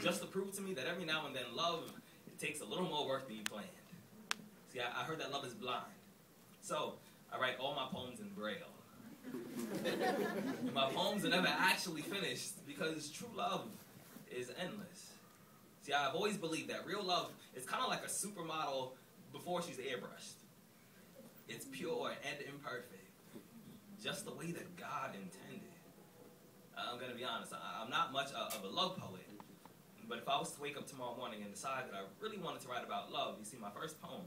just to prove to me that every now and then love, it takes a little more work than you planned. See, I heard that love is blind. So, I write all my poems in Braille. And my poems are never actually finished because true love is endless. See, I've always believed that real love is kind of like a supermodel before she's airbrushed. It's pure and imperfect, just the way that God intended. I'm going to be honest, I'm not much of a love poet, but if I was to wake up tomorrow morning and decide that I really wanted to write about love, you see, my first poem,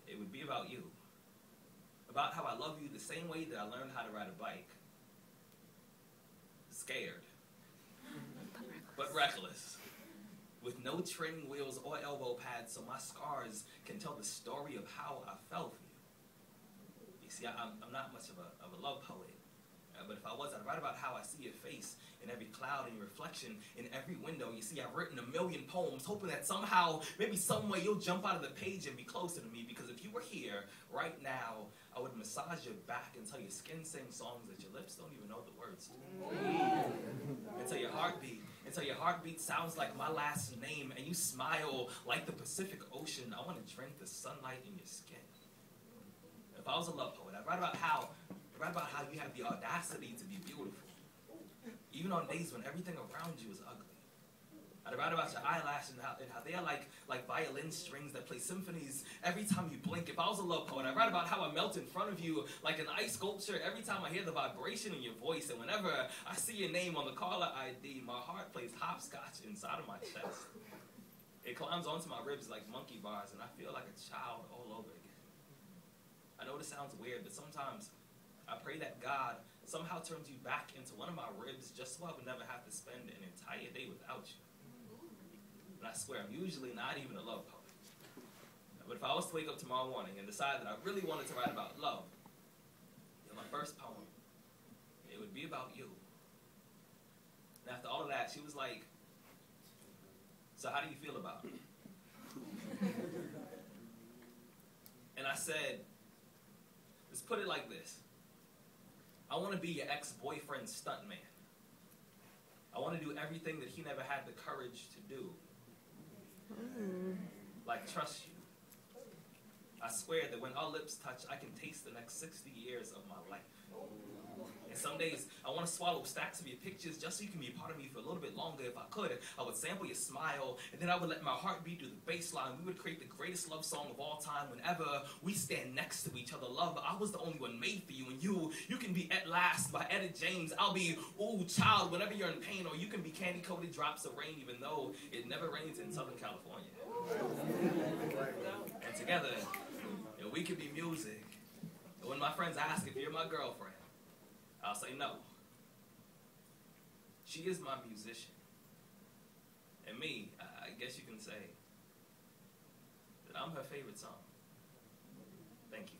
it would be about you. About how I love you the same way that I learned how to ride a bike. Scared, but reckless. With no training wheels or elbow pads, so my scars can tell the story of how I felt for you. You see, I'm not much of a love poet, but if I was, I'd write about how I see your face in every cloud and your reflection in every window. You see, I've written a million poems, hoping that somehow, maybe some way, you'll jump out of the page and be closer to me, because if you were here right now, I would massage your back until your skin sings songs that your lips don't even know the words to. Until your heartbeat sounds like my last name, and you smile like the Pacific Ocean. I want to drink the sunlight in your skin. If I was a love poet, I'd write about how you have the audacity to be beautiful, even on days when everything around you is ugly. I'd write about your eyelashes and how they are like violin strings that play symphonies every time you blink. If I was a love poet, I'd write about how I melt in front of you like an ice sculpture every time I hear the vibration in your voice. And whenever I see your name on the caller ID, my heart plays hopscotch inside of my chest. It climbs onto my ribs like monkey bars, and I feel like a child all over again. I know this sounds weird, but sometimes I pray that God somehow turns you back into one of my ribs just so I would never have to spend an entire day without you. And I swear, I'm usually not even a love poet. But if I was to wake up tomorrow morning and decide that I really wanted to write about love, my first poem, it would be about you. And after all of that, she was like, so how do you feel about it? And I said, let's put it like this. I want to be your ex-boyfriend's stuntman. I want to do everything that he never had the courage to do. Like trust you. I swear that when our lips touch, I can taste the next 60 years of my life. And some days, I want to swallow stacks of your pictures just so you can be a part of me for a little bit longer. If I could, I would sample your smile, and then I would let my heart beat through the bass line. We would create the greatest love song of all time whenever we stand next to each other. Love, I was the only one made for you, and you can be At Last by Etta James. I'll be Ooh Child whenever you're in pain, or you can be Candy-Coated Drops of Rain, even though it never rains in Southern California. And together, we could be music. And when my friends ask if you're my girlfriend, I'll say no. She is my musician. And me, I guess you can say that I'm her favorite song. Thank you.